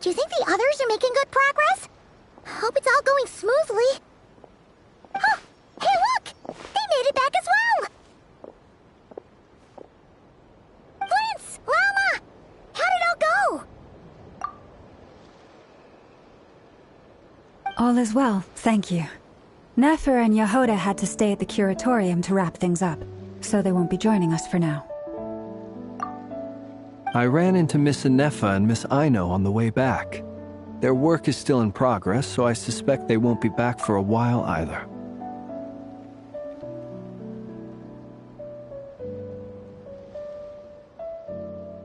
Do you think the others are making good progress? Hope it's all going smoothly. Oh, hey look! They made it back as well! Flint's! Llama! How did it all go? All is well, thank you. Nefer and Yehoda had to stay at the curatorium to wrap things up, so they won't be joining us for now. I ran into Miss Nefa and Miss Aino on the way back. Their work is still in progress, so I suspect they won't be back for a while either.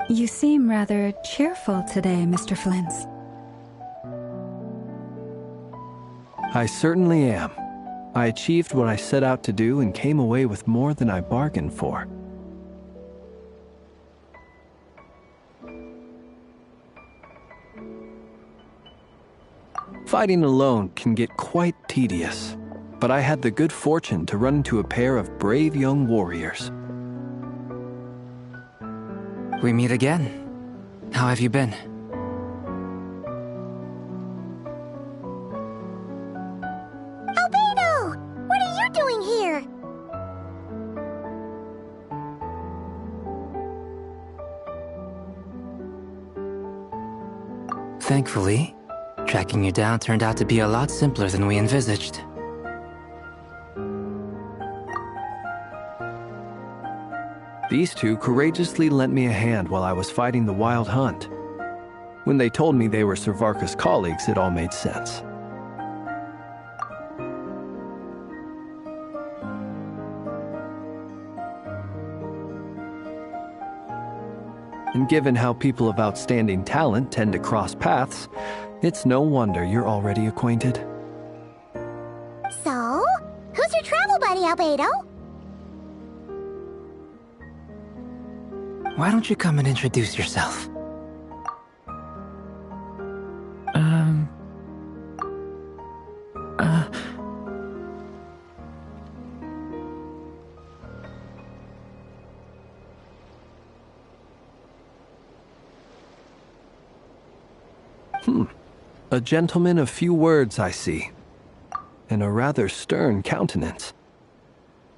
You seem rather cheerful today, Mr. Flint's. I certainly am. I achieved what I set out to do and came away with more than I bargained for. Fighting alone can get quite tedious, but I had the good fortune to run into a pair of brave young warriors. We meet again. How have you been? Albedo! What are you doing here? Thankfully, tracking you down turned out to be a lot simpler than we envisaged. These two courageously lent me a hand while I was fighting the Wild Hunt. When they told me they were Servarka's colleagues, it all made sense. And given how people of outstanding talent tend to cross paths, it's no wonder you're already acquainted. So, who's your travel buddy, Albedo? Why don't you come and introduce yourself? A gentleman of few words, I see, and a rather stern countenance.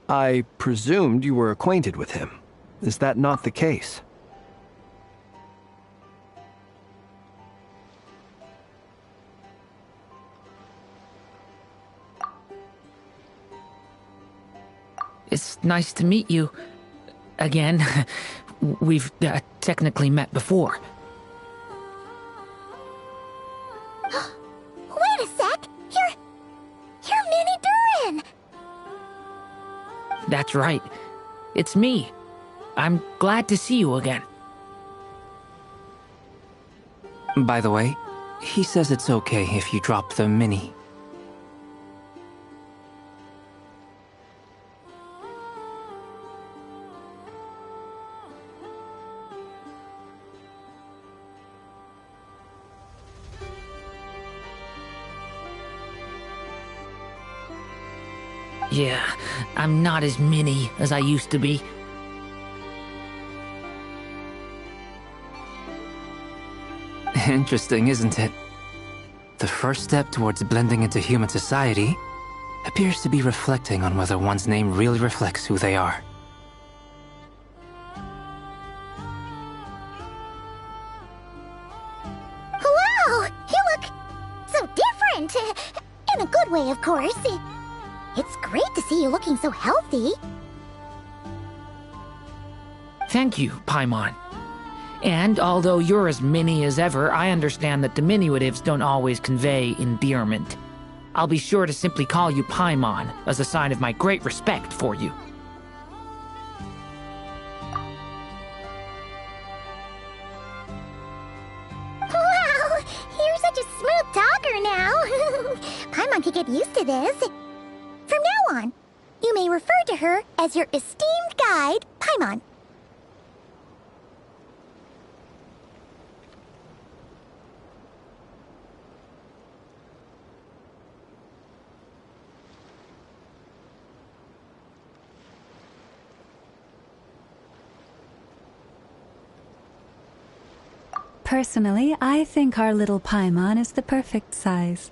I presumed you were acquainted with him. Is that not the case? It's nice to meet you. Again. We've technically met before. Wait a sec! You're Minnie Durin! That's right. It's me. I'm glad to see you again. By the way, he says it's okay if you drop the mini. Yeah, I'm not as mini as I used to be. Interesting, isn't it? The first step towards blending into human society appears to be reflecting on whether one's name really reflects who they are. Wow! You look so different! In a good way, of course. It's great to see you looking so healthy. Thank you, Paimon. And although you're as mini as ever, I understand that diminutives don't always convey endearment. I'll be sure to simply call you Paimon as a sign of my great respect for you. Wow! You're such a smooth talker now. Paimon could get used to this. From now on, you may refer to her as your esteemed guide, Paimon. Personally, I think our little Paimon is the perfect size.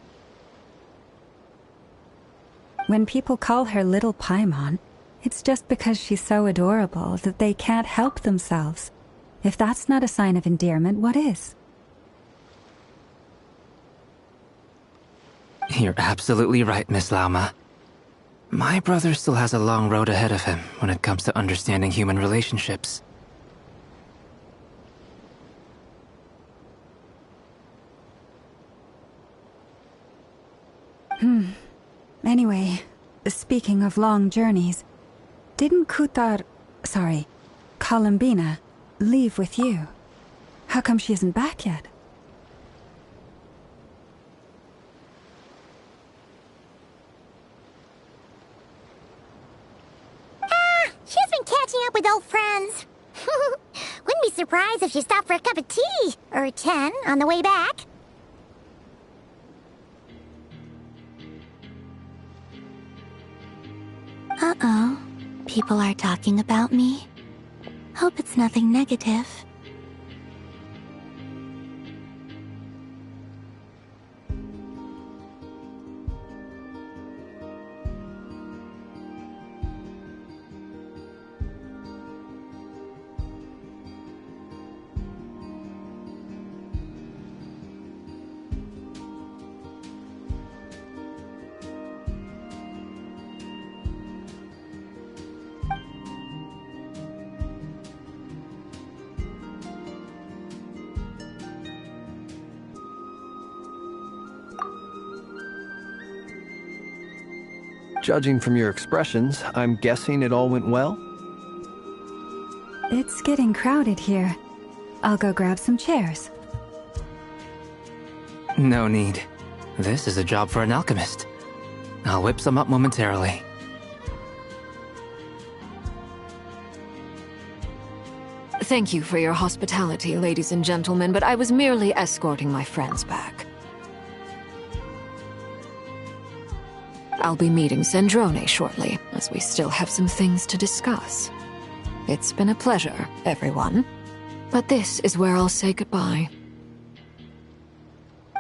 When people call her Little Paimon, it's just because she's so adorable that they can't help themselves. If that's not a sign of endearment, what is? You're absolutely right, Miss Lauma. My brother still has a long road ahead of him when it comes to understanding human relationships. Anyway, speaking of long journeys, didn't Columbina, leave with you? How come she isn't back yet? She's been catching up with old friends. Wouldn't be surprised if she stopped for a cup of tea, or 10, on the way back. Uh-oh. People are talking about me. Hope it's nothing negative. Judging from your expressions, I'm guessing it all went well? It's getting crowded here. I'll go grab some chairs. No need. This is a job for an alchemist. I'll whip some up momentarily. Thank you for your hospitality, ladies and gentlemen, but I was merely escorting my friends back. I'll be meeting Zendrone shortly, as we still have some things to discuss. It's been a pleasure, everyone. But this is where I'll say goodbye.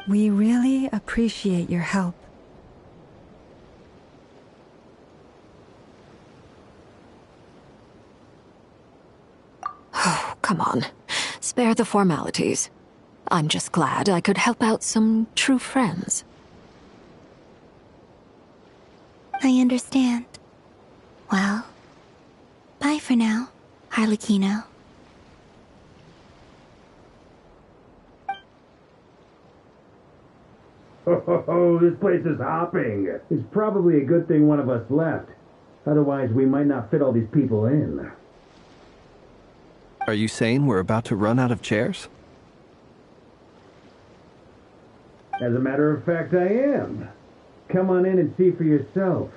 We really appreciate your help. Oh, come on. Spare the formalities. I'm just glad I could help out some true friends. I understand. Well, bye for now, Harlequino. Oh, this place is hopping. It's probably a good thing one of us left. Otherwise, we might not fit all these people in. Are you saying we're about to run out of chairs? As a matter of fact, I am. Come on in and see for yourself.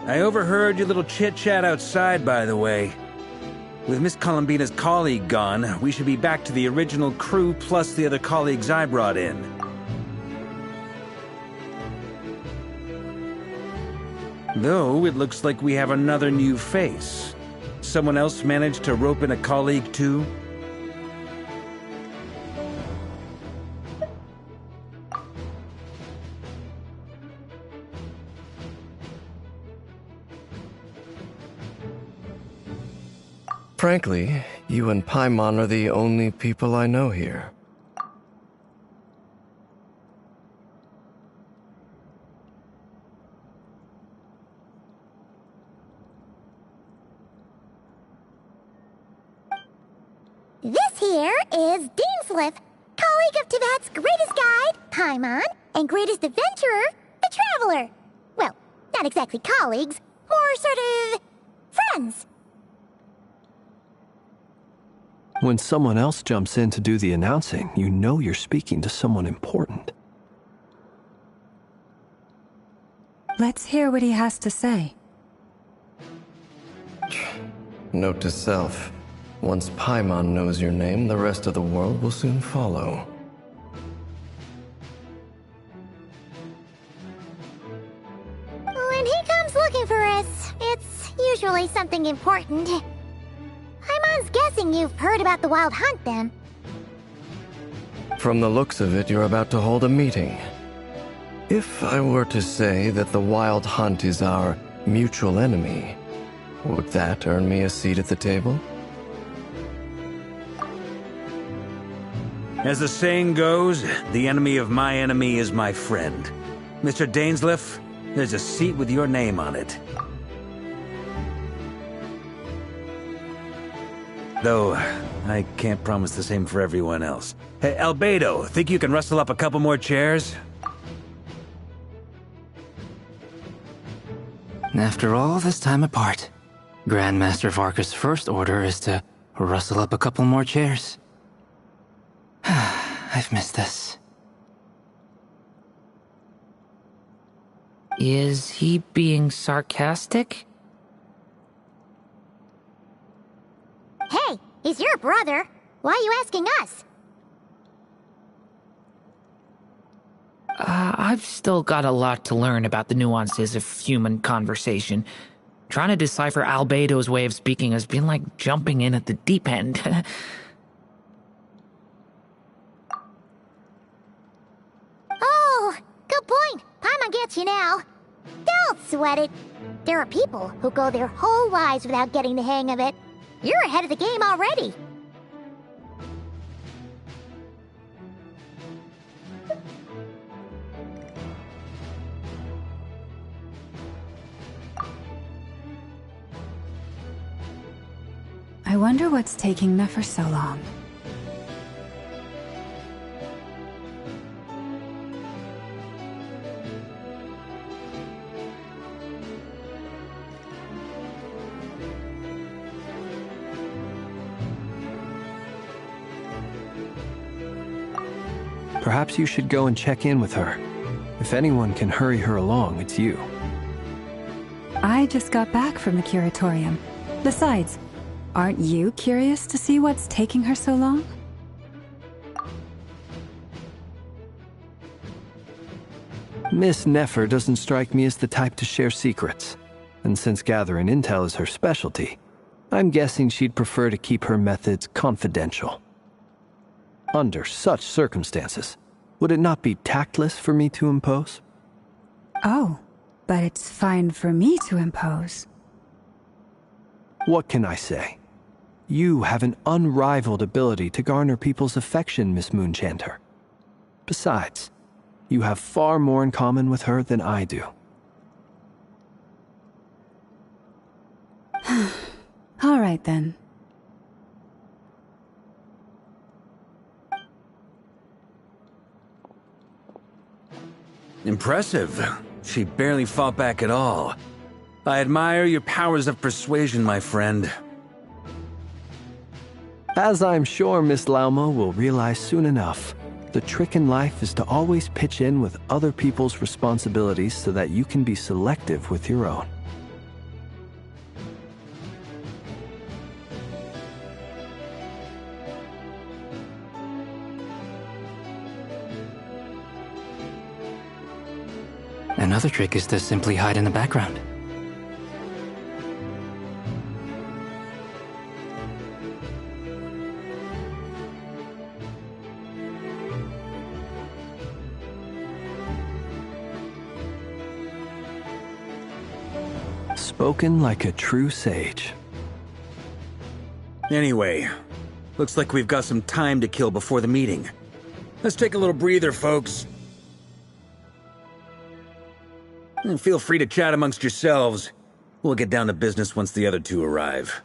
I overheard your little chit-chat outside, by the way. With Miss Columbina's colleague gone, we should be back to the original crew plus the other colleagues I brought in. Though, it looks like we have another new face. Someone else managed to rope in a colleague too? Frankly, you and Paimon are the only people I know here. This here is Deanslip, colleague of Tibet's greatest guide, Paimon, and greatest adventurer, the traveler. Well, not exactly colleagues, more sort of friends. When someone else jumps in to do the announcing, you know you're speaking to someone important. Let's hear what he has to say. Note to self. Once Paimon knows your name, the rest of the world will soon follow. When he comes looking for us, it's usually something important. Paimon's guessing you've heard about the Wild Hunt, then. From the looks of it, you're about to hold a meeting. If I were to say that the Wild Hunt is our mutual enemy, would that earn me a seat at the table? As the saying goes, the enemy of my enemy is my friend. Mr. Dainsleif, there's a seat with your name on it. Though, I can't promise the same for everyone else. Hey, Albedo, think you can rustle up a couple more chairs? After all this time apart, Grandmaster Varka's first order is to rustle up a couple more chairs. I've missed this. Is he being sarcastic? Hey, he's your brother. Why are you asking us? I've still got a lot to learn about the nuances of human conversation. Trying to decipher Albedo's way of speaking has been like jumping in at the deep end. Oh, good point. Paimon gets you now. Don't sweat it. There are people who go their whole lives without getting the hang of it. You're ahead of the game already. I wonder what's taking Nefer so long. Perhaps you should go and check in with her. If anyone can hurry her along, it's you. I just got back from the curatorium. Besides, aren't you curious to see what's taking her so long? Miss Nefer doesn't strike me as the type to share secrets. And since gathering intel is her specialty, I'm guessing she'd prefer to keep her methods confidential. Under such circumstances, would it not be tactless for me to impose? Oh, but it's fine for me to impose. What can I say? You have an unrivaled ability to garner people's affection, Miss Moonchanter. Besides, you have far more in common with her than I do. All right, then. Impressive. She barely fought back at all. I admire your powers of persuasion, my friend. As I'm sure Miss Lauma will realize soon enough, the trick in life is to always pitch in with other people's responsibilities so that you can be selective with your own. Another trick is to simply hide in the background. Spoken like a true sage. Anyway, looks like we've got some time to kill before the meeting. Let's take a little breather, folks. And feel free to chat amongst yourselves. We'll get down to business once the other two arrive.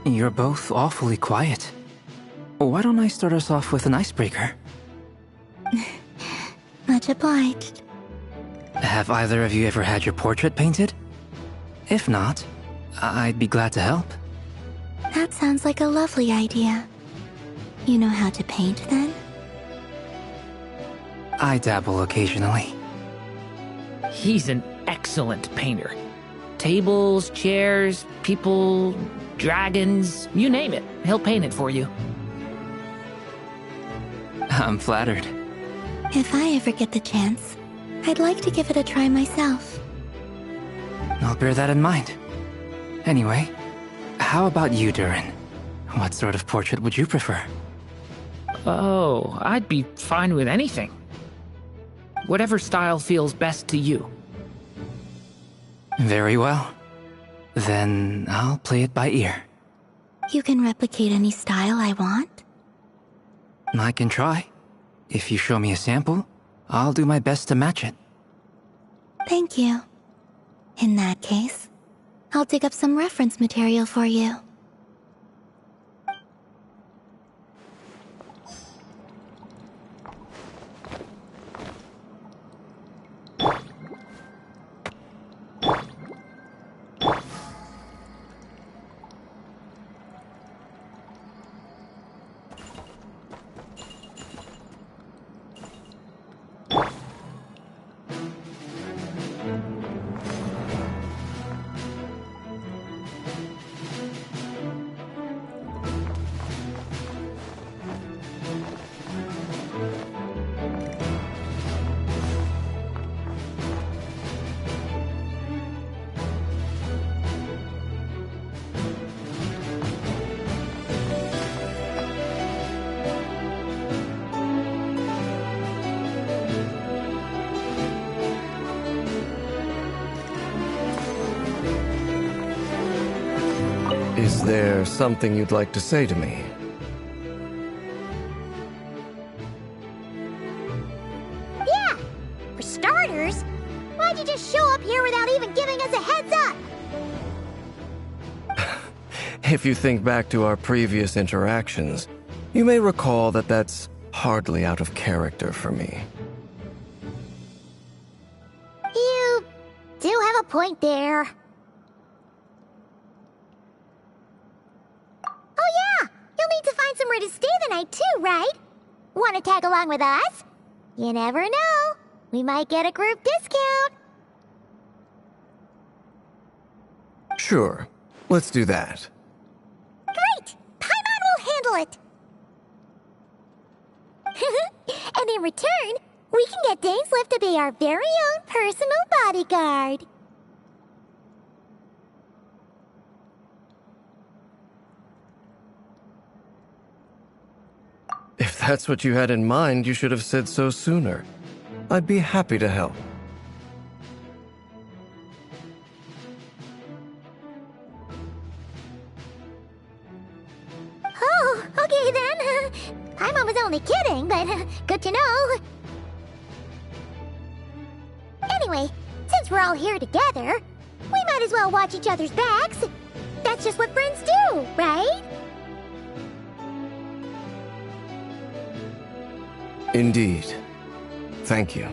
You're both awfully quiet. Why don't I start us off with an icebreaker? Much obliged. Have either of you ever had your portrait painted? If not, I'd be glad to help. That sounds like a lovely idea. You know how to paint, then? I dabble occasionally. He's an excellent painter. Tables, chairs, people, dragons, you name it. He'll paint it for you. I'm flattered. If I ever get the chance, I'd like to give it a try myself. I'll bear that in mind. Anyway, how about you, Durin? What sort of portrait would you prefer? Oh, I'd be fine with anything. Whatever style feels best to you. Very well. Then I'll play it by ear. You can replicate any style I want? I can try. If you show me a sample, I'll do my best to match it. Thank you. In that case, I'll dig up some reference material for you. Is there something you'd like to say to me? Yeah! For starters, why'd you just show up here without even giving us a heads up? If you think back to our previous interactions, you may recall that that's hardly out of character for me. You do have a point there. Oh yeah! You'll need to find somewhere to stay the night too, right? Want to tag along with us? You never know. We might get a group discount. Sure, let's do that. Great! Paimon will handle it! And in return, we can get Dainslift to be our very own personal bodyguard. If that's what you had in mind, you should have said so sooner. I'd be happy to help. Oh, okay then. Paimon was only kidding, but good to know. Anyway, since we're all here together, we might as well watch each other's backs. That's just what friends do, right? Indeed. Thank you.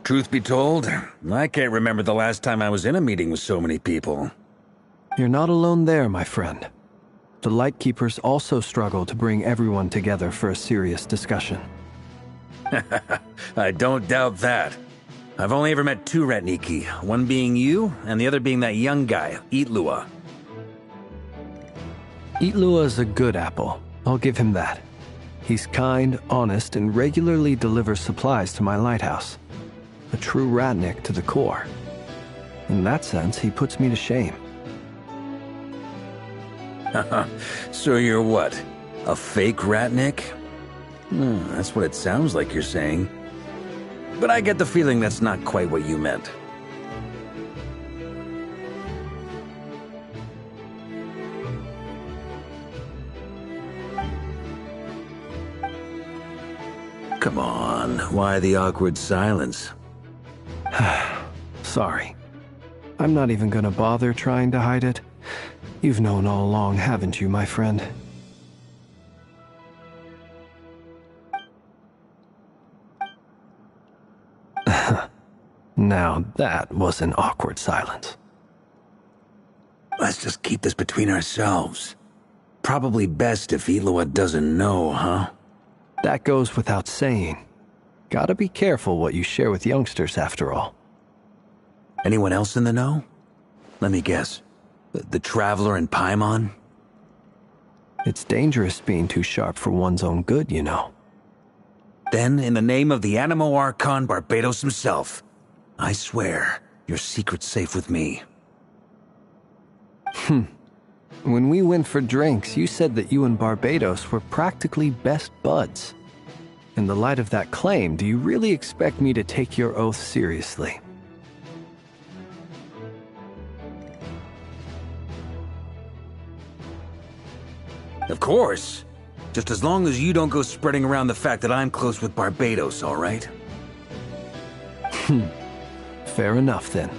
Truth be told, I can't remember the last time I was in a meeting with so many people. You're not alone there, my friend. The Lightkeepers also struggle to bring everyone together for a serious discussion. I don't doubt that. I've only ever met two Retniki, one being you, and the other being that young guy, Itlua. Itlua is a good apple, I'll give him that. He's kind, honest, and regularly delivers supplies to my lighthouse. A true Ratnik to the core. In that sense, he puts me to shame. So you're what? A fake Ratnik? That's what it sounds like you're saying. But I get the feeling that's not quite what you meant. Come on, why the awkward silence? Sorry. I'm not even gonna bother trying to hide it. You've known all along, haven't you, my friend? Now that was an awkward silence. Let's just keep this between ourselves. Probably best if Itlua doesn't know, huh? That goes without saying. Gotta be careful what you share with youngsters, after all. Anyone else in the know? Let me guess. The Traveler and Paimon? It's dangerous being too sharp for one's own good, you know. Then, in the name of the Animo Archon Barbados himself, I swear your secret's safe with me. When we went for drinks, you said that you and Barbados were practically best buds. In the light of that claim, do you really expect me to take your oath seriously? Of course. Just as long as you don't go spreading around the fact that I'm close with Barbados, all right? Fair enough, then.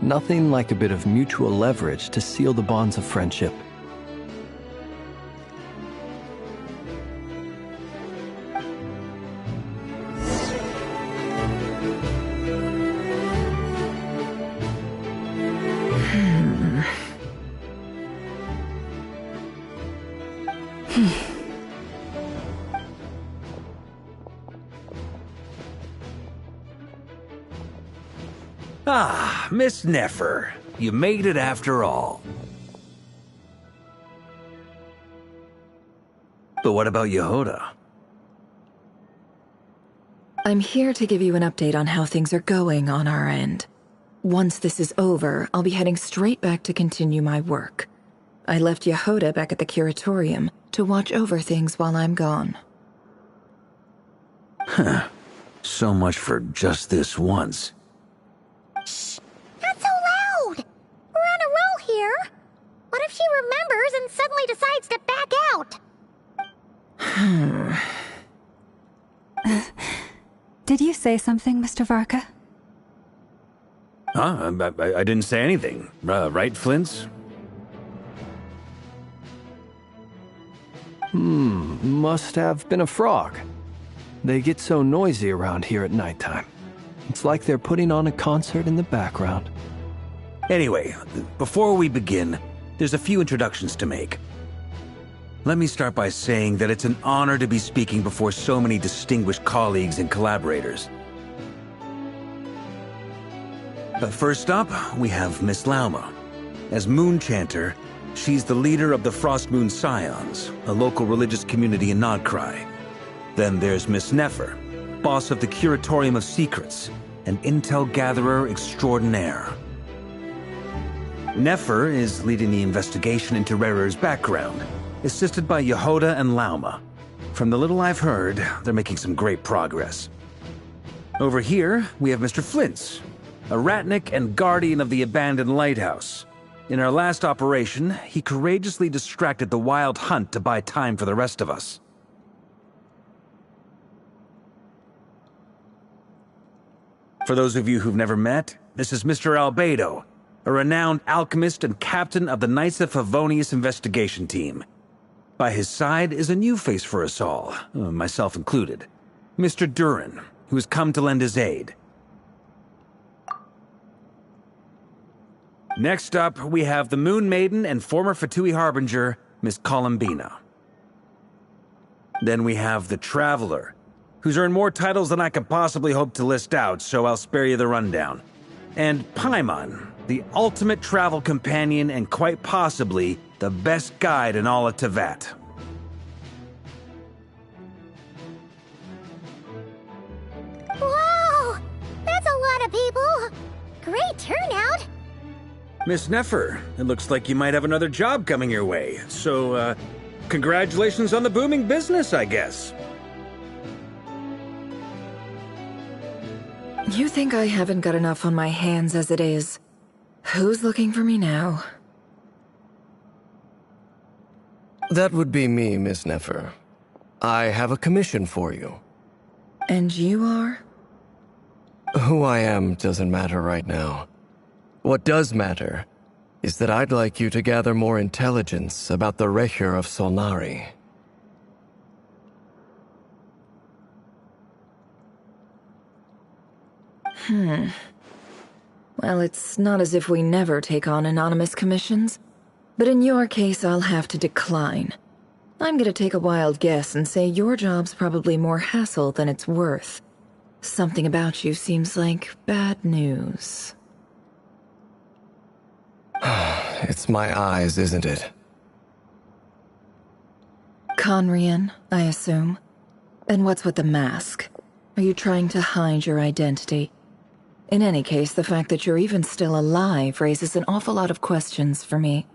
Nothing like a bit of mutual leverage to seal the bonds of friendship. Ah, Miss Nefer. You made it after all. But what about Yehoda? I'm here to give you an update on how things are going on our end. Once this is over, I'll be heading straight back to continue my work. I left Yehoda back at the Curatorium to watch over things while I'm gone. Huh. So much for just this once. Shh! Not so loud! We're on a roll here. What if she remembers and suddenly decides to back out? Did you say something, Mr. Varka? Huh? I didn't say anything. Right, Flintz? Must have been a frog. They get so noisy around here at nighttime. It's like they're putting on a concert in the background. Anyway, before we begin, there's a few introductions to make. Let me start by saying that it's an honor to be speaking before so many distinguished colleagues and collaborators. But first up, we have Miss Lauma. As Moon Chanter, she's the leader of the Frost Moon Scions, a local religious community in Nodcry. Then there's Miss Nefer, boss of the Curatorium of Secrets, an intel gatherer extraordinaire. Nefer is leading the investigation into Rerer's background, assisted by Yehoda and Lauma. From the little I've heard, they're making some great progress. Over here, we have Mr. Flintz, a ratnik and guardian of the abandoned lighthouse. In our last operation, he courageously distracted the wild hunt to buy time for the rest of us. For those of you who've never met, this is Mr. Albedo, a renowned alchemist and captain of the Knights of Favonius investigation team. By his side is a new face for us all, myself included, Mr. Durin, who has come to lend his aid. Next up, we have the Moon Maiden and former Fatui Harbinger, Miss Columbina. Then we have the Traveler, who's earned more titles than I could possibly hope to list out, so I'll spare you the rundown. And Paimon, the ultimate travel companion and quite possibly the best guide in all of Tevat. Wow! That's a lot of people! Great turnout! Miss Nefer, it looks like you might have another job coming your way, so, congratulations on the booming business, I guess. You think I haven't got enough on my hands as it is? Who's looking for me now? That would be me, Miss Nefer. I have a commission for you. And you are? Who I am doesn't matter right now. What does matter is that I'd like you to gather more intelligence about the Recher of Solnari. Well, it's not as if we never take on anonymous commissions. But in your case, I'll have to decline. I'm gonna take a wild guess and say your job's probably more hassle than it's worth. Something about you seems like bad news. It's my eyes, isn't it? Conrian, I assume. And what's with the mask? Are you trying to hide your identity? In any case, the fact that you're even still alive raises an awful lot of questions for me.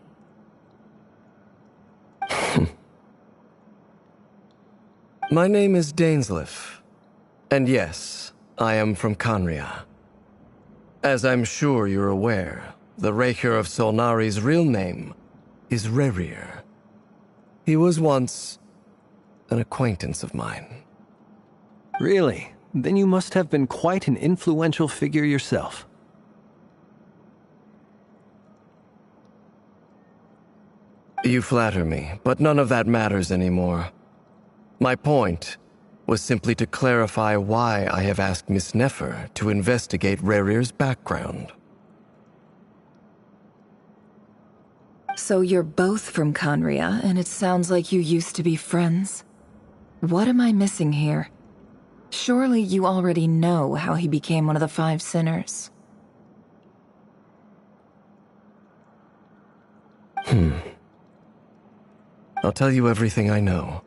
My name is Dainsleif, and yes, I am from Conria. As I'm sure you're aware, the Raker of Solnari's real name is Rerir. He was once an acquaintance of mine. Really? Then you must have been quite an influential figure yourself. You flatter me, but none of that matters anymore. My point was simply to clarify why I have asked Miss Nefer to investigate Rerir's background. So you're both from Conria, and it sounds like you used to be friends. What am I missing here? Surely you already know how he became one of the Five Sinners. I'll tell you everything I know.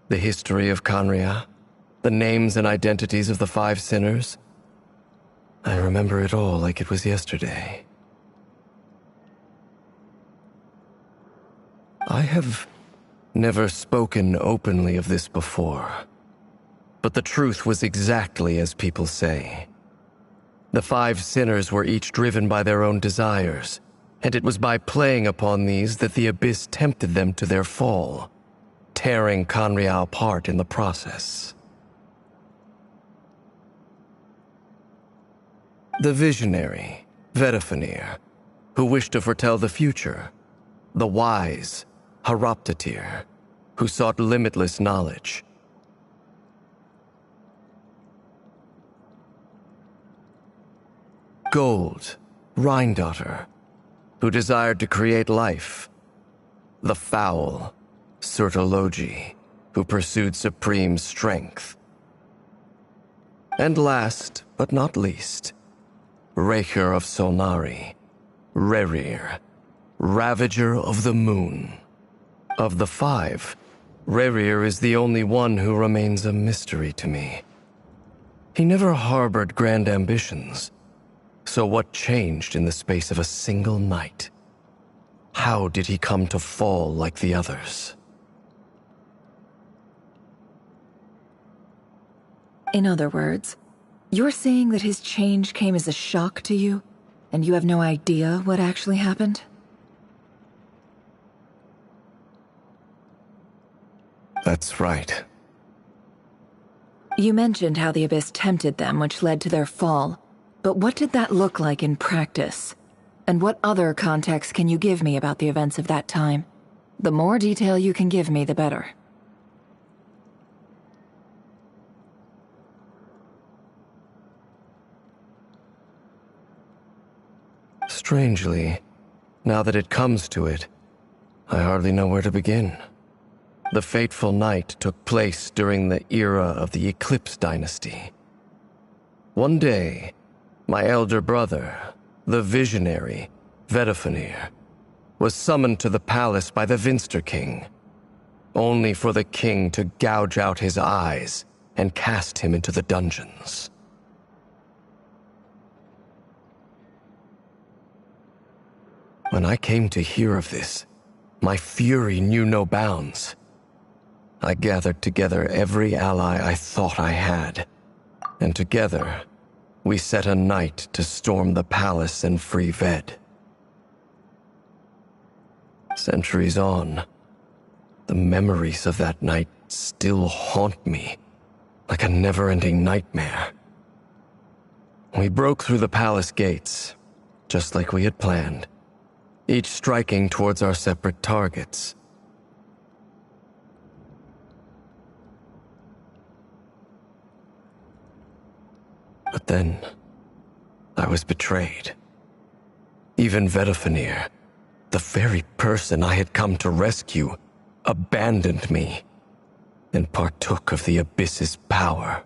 The history of Conria, the names and identities of the Five Sinners. I remember it all like it was yesterday. I have never spoken openly of this before, but the truth was exactly as people say. The Five Sinners were each driven by their own desires, and it was by playing upon these that the Abyss tempted them to their fall, tearing Conria apart in the process. The visionary, Vedifenir, who wished to foretell the future. The wise, Haroptatir, who sought limitless knowledge. Gold, Rhindaughter, who desired to create life. The foul, Surtologi, who pursued supreme strength. And last, but not least, Raker of Solnari, Rerir, Ravager of the Moon. Of the five, Rerir is the only one who remains a mystery to me. He never harbored grand ambitions, so what changed in the space of a single night? How did he come to fall like the others? In other words, you're saying that his change came as a shock to you, and you have no idea what actually happened? That's right. You mentioned how the Abyss tempted them, which led to their fall. But what did that look like in practice? And what other context can you give me about the events of that time? The more detail you can give me, the better. Strangely, now that it comes to it, I hardly know where to begin. The fateful night took place during the era of the Eclipse Dynasty. One day, my elder brother, the visionary, Vedifenir, was summoned to the palace by the Vinster King, only for the king to gouge out his eyes and cast him into the dungeons. When I came to hear of this, my fury knew no bounds. I gathered together every ally I thought I had, and together, we set a night to storm the palace and free Ved. Centuries on, the memories of that night still haunt me like a never-ending nightmare. We broke through the palace gates, just like we had planned, each striking towards our separate targets. But then, I was betrayed. Even Vedifenir, the very person I had come to rescue, abandoned me and partook of the Abyss's power.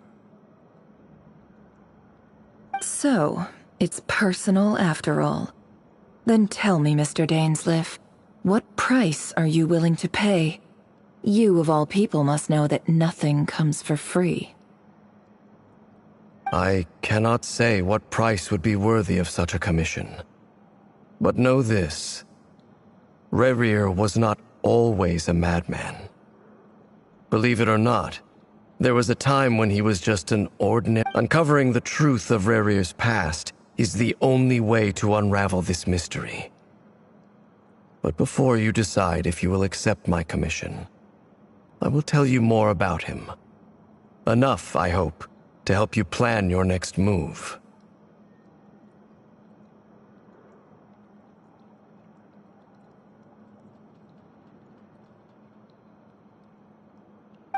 So, it's personal after all. Then tell me, Mr. Dainsleif, what price are you willing to pay? You, of all people, must know that nothing comes for free. I cannot say what price would be worthy of such a commission. But know this. Rerir was not always a madman. Believe it or not, there was a time when he was just an ordinary... Uncovering the truth of Rerir's past is the only way to unravel this mystery. But before you decide if you will accept my commission, I will tell you more about him. Enough, I hope, to help you plan your next move.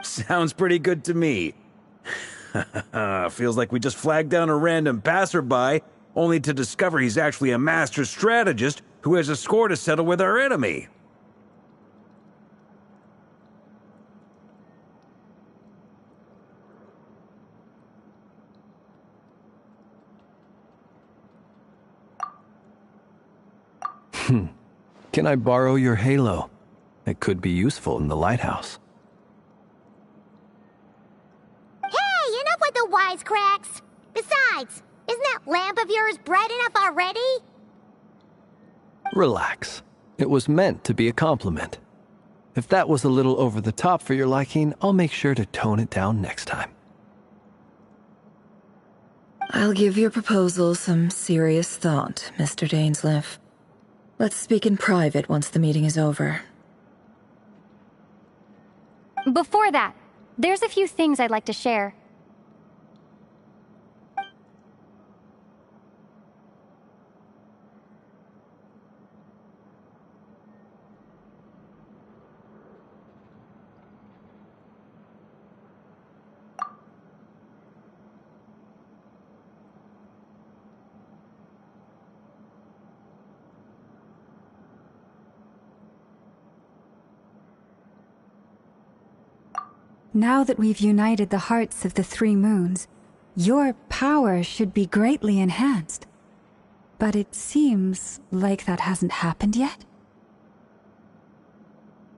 Sounds pretty good to me. Feels like we just flagged down a random passerby, only to discover he's actually a master strategist who has a score to settle with our enemy. Can I borrow your halo? It could be useful in the lighthouse. Hey, enough with the wisecracks! Besides, isn't that lamp of yours bright enough already? Relax. It was meant to be a compliment. If that was a little over the top for your liking, I'll make sure to tone it down next time. I'll give your proposal some serious thought, Mr. Dainsleif. Let's speak in private once the meeting is over. Before that, there's a few things I'd like to share. Now that we've united the hearts of the three moons, your power should be greatly enhanced. But it seems like that hasn't happened yet.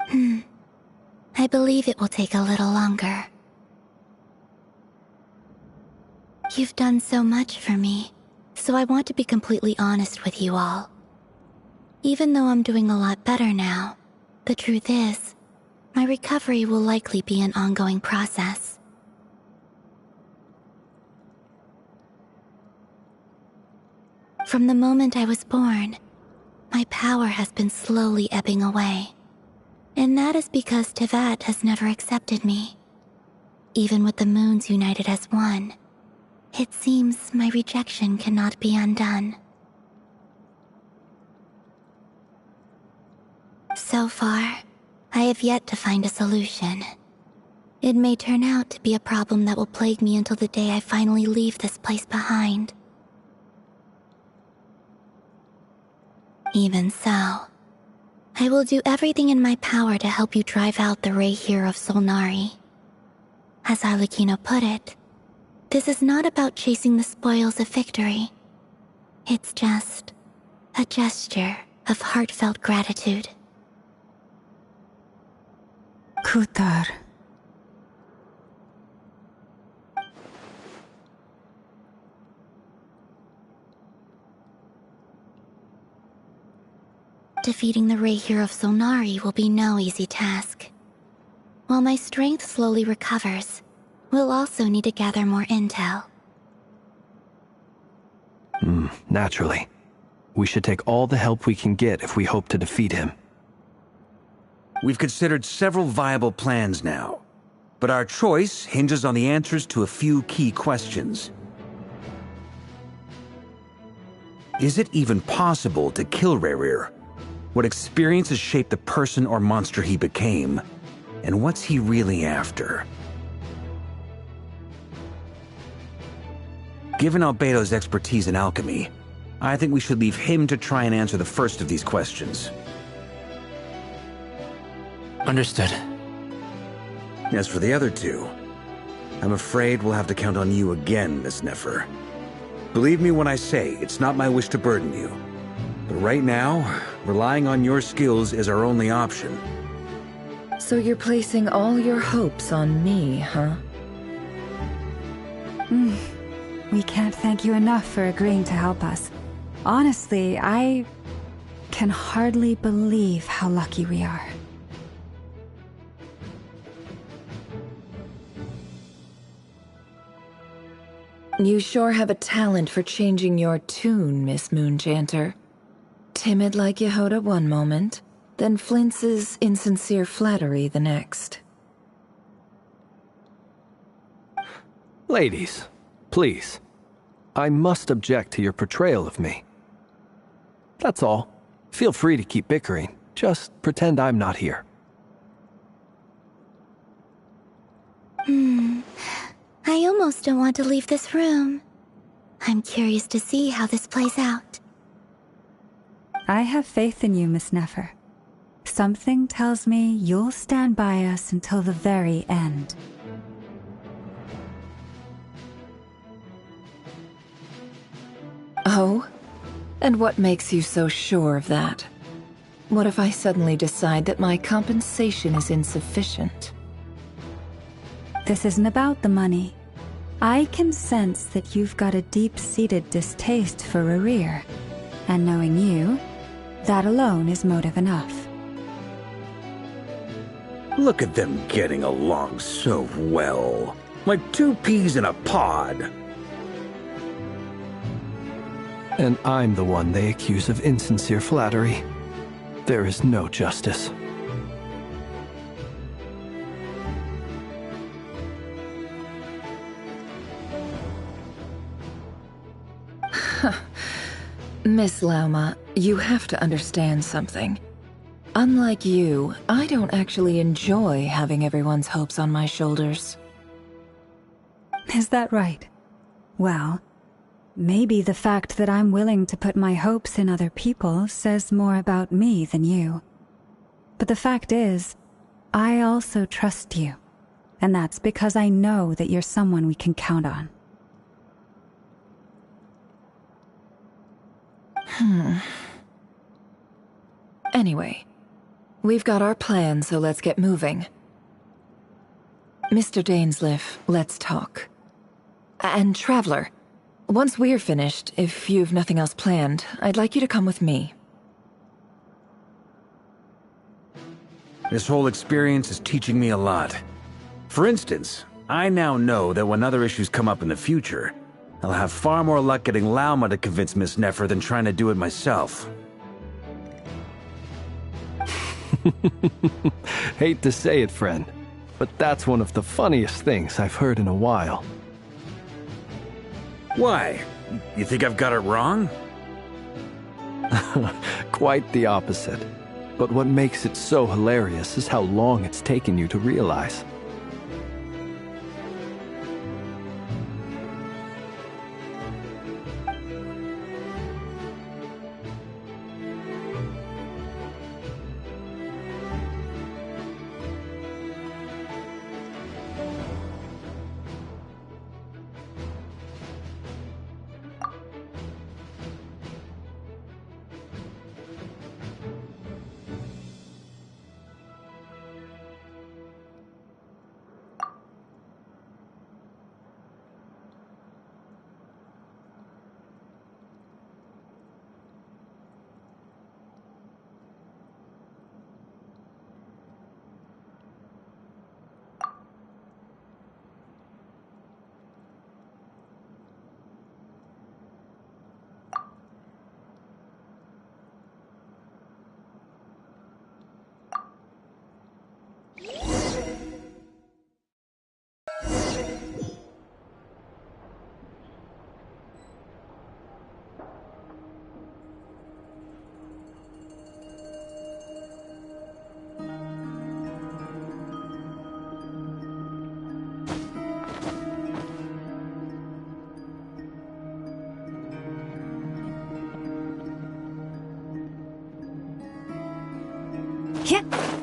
I believe it will take a little longer. You've done so much for me, so I want to be completely honest with you all. Even though I'm doing a lot better now, the truth is, my recovery will likely be an ongoing process. From the moment I was born, my power has been slowly ebbing away. And that is because Tevat has never accepted me. Even with the moons united as one, it seems my rejection cannot be undone. So far, I have yet to find a solution. It may turn out to be a problem that will plague me until the day I finally leave this place behind. Even so, I will do everything in my power to help you drive out the Ray here of Solnari. As Arlecchino put it, this is not about chasing the spoils of victory. It's just a gesture of heartfelt gratitude. Kutar. Defeating the Ray here of Solnari will be no easy task. While my strength slowly recovers, we'll also need to gather more intel. Naturally. We should take all the help we can get if we hope to defeat him. We've considered several viable plans now, but our choice hinges on the answers to a few key questions. Is it even possible to kill Rerir? What experiences shaped the person or monster he became? And what's he really after? Given Albedo's expertise in alchemy, I think we should leave him to try and answer the first of these questions. Understood. As for the other two, I'm afraid we'll have to count on you again, Miss Nefer. Believe me when I say it's not my wish to burden you. But right now, relying on your skills is our only option. So you're placing all your hopes on me, huh? We can't thank you enough for agreeing to help us. Honestly, I can hardly believe how lucky we are. You sure have a talent for changing your tune, Miss Moonchanter. Timid like Yehoda one moment, then flinches insincere flattery the next. Ladies, please. I must object to your portrayal of me. That's all. Feel free to keep bickering. Just pretend I'm not here. I almost don't want to leave this room. I'm curious to see how this plays out. I have faith in you, Miss Nefer. Something tells me you'll stand by us until the very end. Oh? And what makes you so sure of that? What if I suddenly decide that my compensation is insufficient? This isn't about the money. I can sense that you've got a deep-seated distaste for Rerir, and knowing you, that alone is motive enough. Look at them getting along so well. Like two peas in a pod. And I'm the one they accuse of insincere flattery. There is no justice. Miss Lauma, you have to understand something. Unlike you, I don't actually enjoy having everyone's hopes on my shoulders. Is that right? Well, maybe the fact that I'm willing to put my hopes in other people says more about me than you. But the fact is, I also trust you. And that's because I know that you're someone we can count on. Anyway, we've got our plan, so let's get moving. Mr. Dainsleif, let's talk. And Traveler, once we're finished, if you've nothing else planned, I'd like you to come with me. This whole experience is teaching me a lot. For instance, I now know that when other issues come up in the future, I'll have far more luck getting Lauma to convince Miss Nefer than trying to do it myself. Hate to say it, friend, but that's one of the funniest things I've heard in a while. Why? You think I've got it wrong? Quite the opposite. But what makes it so hilarious is how long it's taken you to realize. Yeah.